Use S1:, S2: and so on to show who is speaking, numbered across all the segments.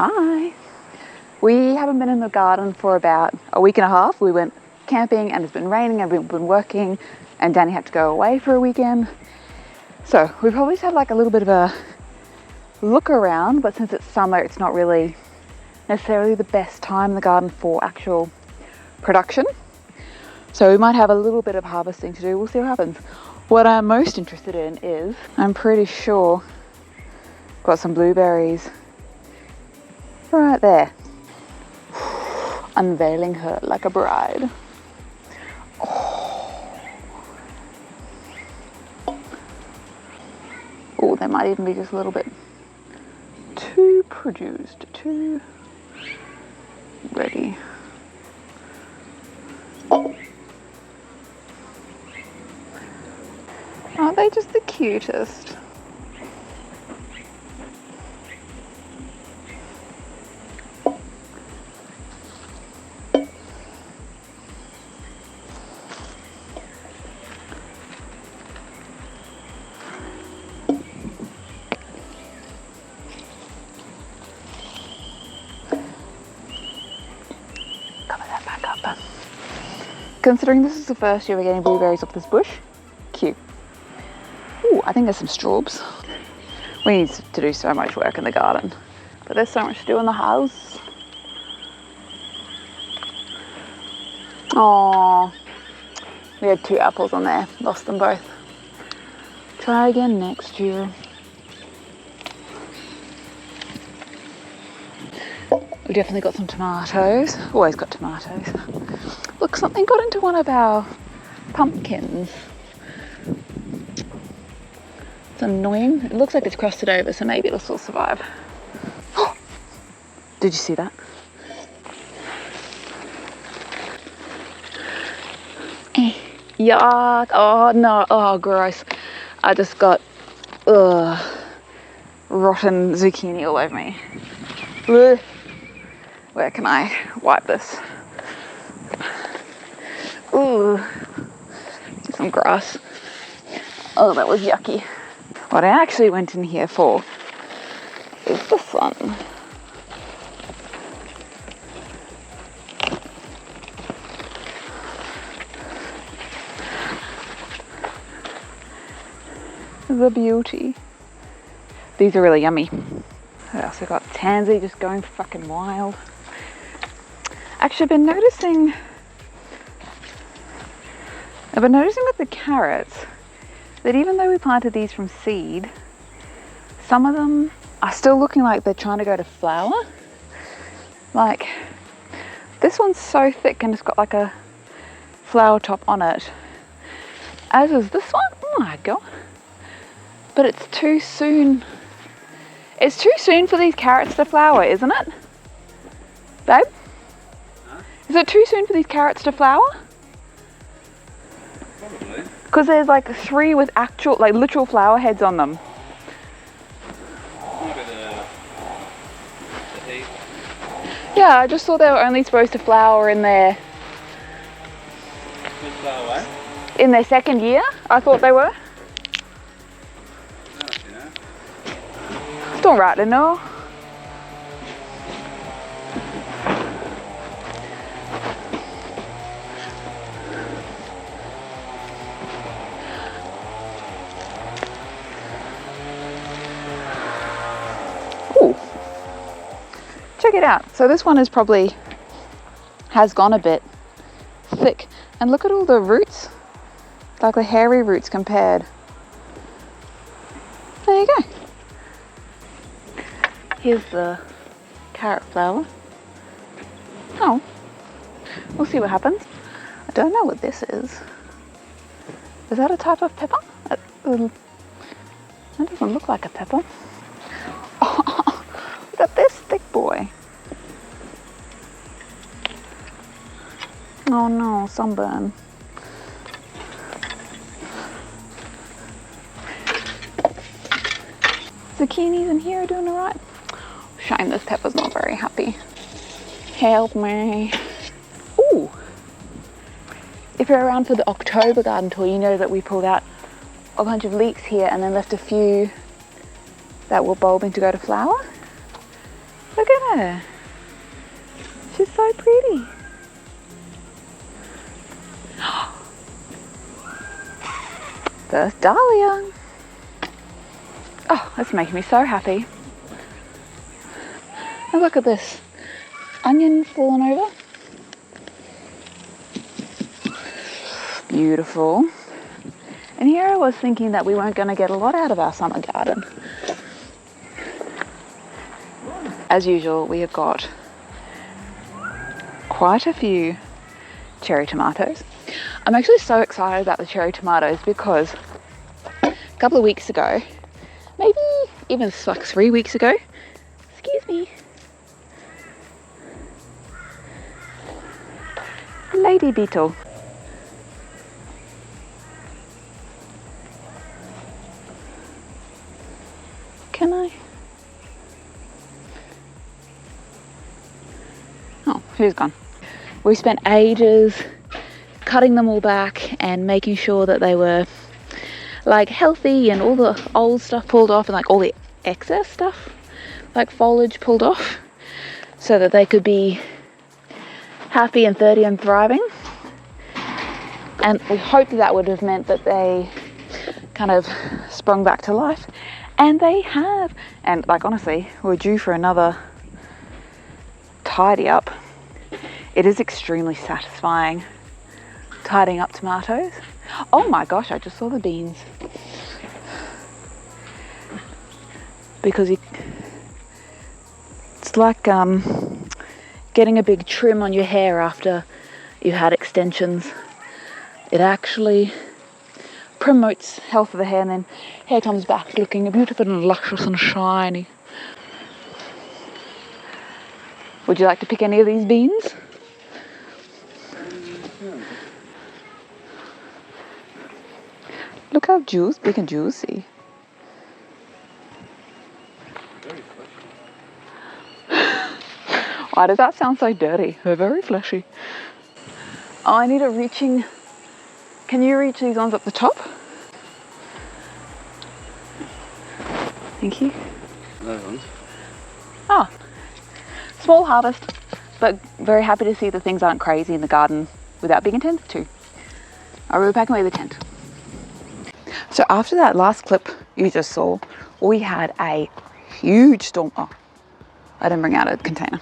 S1: Hi. We haven't been in the garden for about a week and a half. We went camping and it's been raining and we've been working and Danny had to go away for a weekend. So we probably just had like a little bit of a look around, but since it's summer, it's not really necessarily the best time in the garden for actual production. So we might have a little bit of harvesting to do. We'll see what happens. What I'm most interested in is, I'm pretty sure, got some blueberries right there. Unveiling her like a bride. Oh, they might even be just a little bit too produced, too ready. Aren't they just the cutest? Considering this is the first year we're getting blueberries off this bush, cute. Ooh, I think there's some straws. We need to do so much work in the garden, but there's so much to do in the house. Oh, we had 2 apples on there, lost them both. Try again next year. We definitely got some tomatoes. Always got tomatoes. Look, something got into one of our pumpkins. It's annoying. It looks like it's crusted over, so maybe it'll still survive. Oh, did you see that? Yuck. Oh no. Oh, gross. I just got rotten zucchini all over me. Ugh. Where can I wipe this? Ooh, some grass. Oh, that was yucky. What I actually went in here for is this one. The beauty. These are really yummy. What else? We've got tansy just going fucking wild. Actually, I've been noticing with the carrots that even though we planted these from seed, some of them are still looking like they're trying to go to flower. Like, this one's so thick and it's got like a flower top on it, as is this one. Oh my god. But it's too soon. It's too soon for these carrots to flower, isn't it? Babe? Huh? Is it too soon for these carrots to flower? Probably. Because there's like 3 with actual, like literal flower heads on them. Maybe the heat. Yeah, I just thought they were only supposed to flower in their... Flower? In their 2nd year, I thought they were. Don't rightly know. Ooh. Check it out. So this one is probably has gone a bit thick. And look at all the roots. Like the hairy roots compared. There you go. Here's the carrot flower. Oh, we'll see what happens. I don't know what this is. Is that a type of pepper? That doesn't look like a pepper. Oh, look at this thick boy. Oh no, sunburn. Zucchinis in here are doing alright. Shame this pepper's not very happy. Help me. Ooh. If you're around for the October garden tour, you know that we pulled out a bunch of leeks here and then left a few that were bulbing to go to flower. Look at her. She's so pretty. First dahlia. Oh, that's making me so happy. And look at this. Onion fallen over. Beautiful. And here I was thinking that we weren't going to get a lot out of our summer garden. As usual, we have got quite a few cherry tomatoes. I'm actually so excited about the cherry tomatoes because a couple of weeks ago, maybe even like 3 weeks ago, excuse me, lady beetle. Can I? Oh, she's gone. We spent ages cutting them all back and making sure that they were like healthy and all the old stuff pulled off and like all the excess stuff, like foliage pulled off, so that they could be happy and 30 and thriving. And we hoped that would have meant that they kind of sprung back to life, and they have. And like honestly, we're due for another tidy up. It is extremely satisfying tidying up tomatoes. Oh my gosh, I just saw the beans. Because it's like getting a big trim on your hair after you had extensions. It actually promotes health of the hair, and then hair comes back looking beautiful and luscious and shiny. Would you like to pick any of these beans? Look how big and juicy. Why does that sound so dirty? They're very fleshy. Oh, I need a reaching. Can you reach these ones up the top? Thank you.
S2: Those ones.
S1: Oh, small harvest, but very happy to see that things aren't crazy in the garden without being attended to. I will pack away the tent. So after that last clip you just saw, we had a huge storm. Oh, I didn't bring out a container.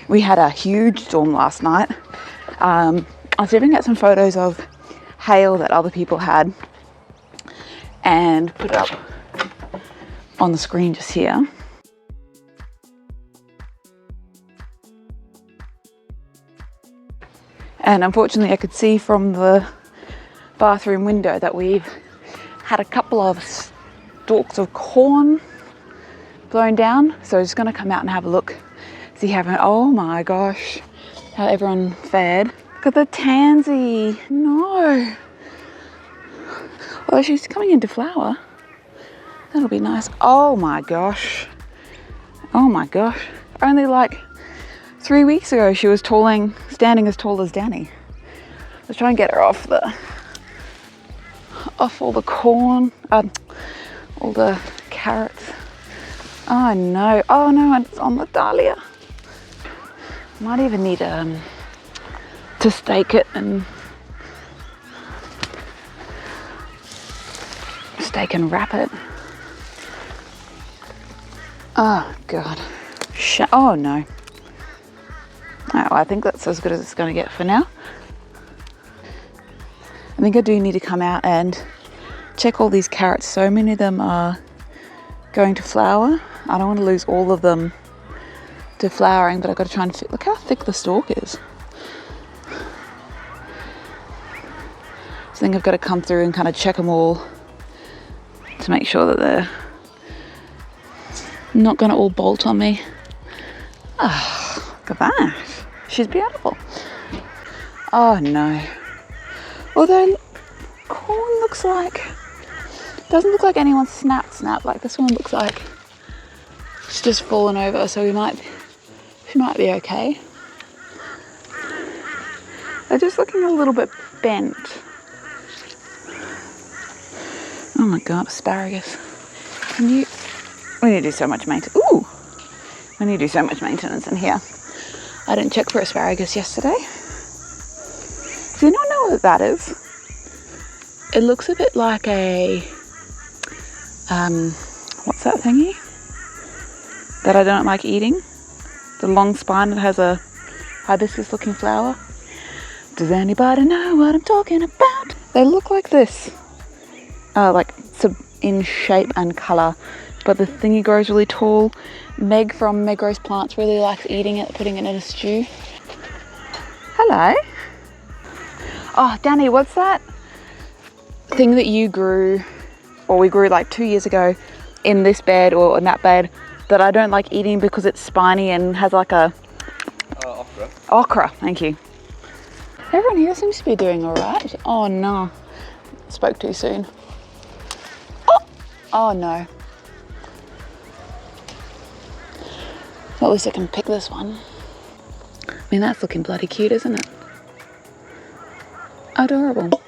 S1: We had a huge storm last night. I was able to get some photos of hail that other people had and put it up on the screen just here. And unfortunately I could see from the bathroom window that we've had a couple of stalks of corn blown down. So I'm just going to come out and have a look, see how everyone, oh my gosh, how everyone fared. Look at the tansy. No. Although she's coming into flower. That'll be nice. Oh my gosh. Oh my gosh. Only like 3 weeks ago she was standing as tall as Danny. Let's try and get her off all the corn, all the carrots. Oh no, and it's on the dahlia. Might even need to stake it and wrap it. Oh god. Oh no. Oh, I think that's as good as it's going to get for now. I think I do need to come out and check all these carrots. So many of them are going to flower. I don't want to lose all of them to flowering, but I've got to try and look how thick the stalk is. So I think I've got to come through and kind of check them all to make sure that they're not going to all bolt on me. Oh, look at that. She's beautiful. Oh no. Although corn doesn't look like anyone's snap. Like this one looks like it's just fallen over, so she might be okay. They're just looking a little bit bent. Oh my god, asparagus. We need to do so much maintenance. Ooh, We need to do so much maintenance in here. I didn't check for asparagus yesterday. Does anyone know what that is? It looks a bit like a, what's that thingy that I don't like eating? The long spine that has a hibiscus looking flower. Does anybody know what I'm talking about? They look like this. Like in shape and colour, but the thingy grows really tall. Meg from Meg Grows Plants really likes eating it, putting it in a stew. Hello. Oh, Danny, what's that thing that you grew, or we grew like 2 years ago in this bed or in that bed that I don't like eating because it's spiny and has like a...
S2: Okra.
S1: Okra, thank you. Everyone here seems to be doing all right. Oh no, spoke too soon. Oh no. Well, at least I can pick this one. I mean, that's looking bloody cute, isn't it? Adorable.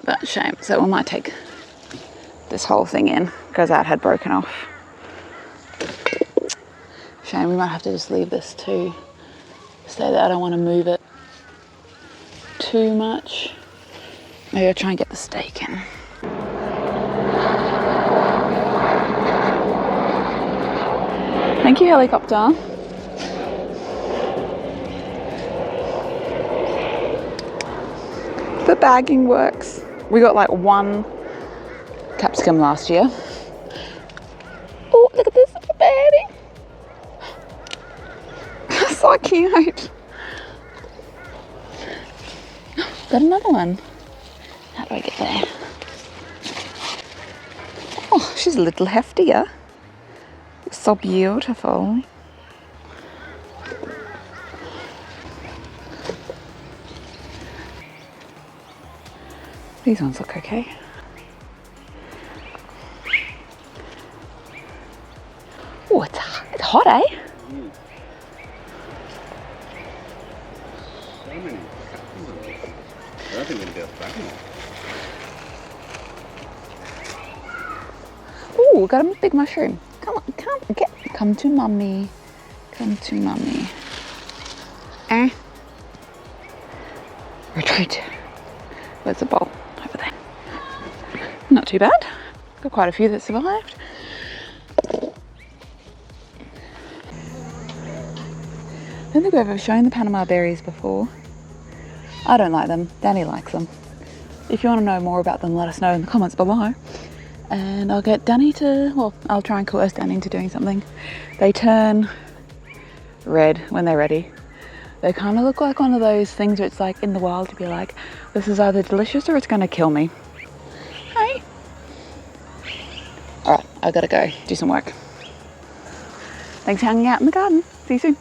S1: But shame. So we might take this whole thing in because that had broken off. Shame, we might have to just leave this too. So that I don't want to move it too much. Maybe I'll try and get the stake in. Thank you, helicopter. The bagging works. We got like 1 capsicum last year. Oh, look at this little baby. So cute. Got another one. How do I get there? Oh, she's a little heftier. So beautiful. These ones look okay. Oh, it's hot, eh?
S2: So many. I don't think we're going to be able to back them.
S1: Oh, we got a big mushroom. Come on, come to mummy. Come to mummy. Retreat. Where's the bowl? Over there. Not too bad. Got quite a few that survived. I don't think we've ever shown the Panama berries before. I don't like them. Danny likes them. If you want to know more about them, let us know in the comments below. And I'll get Danny to, well, I'll try and coerce Danny into doing something. They turn red when they're ready. They kind of look like one of those things where it's like in the wild to be like, this is either delicious or it's going to kill me. Hey. All right, I've got to go do some work. Thanks for hanging out in the garden. See you soon.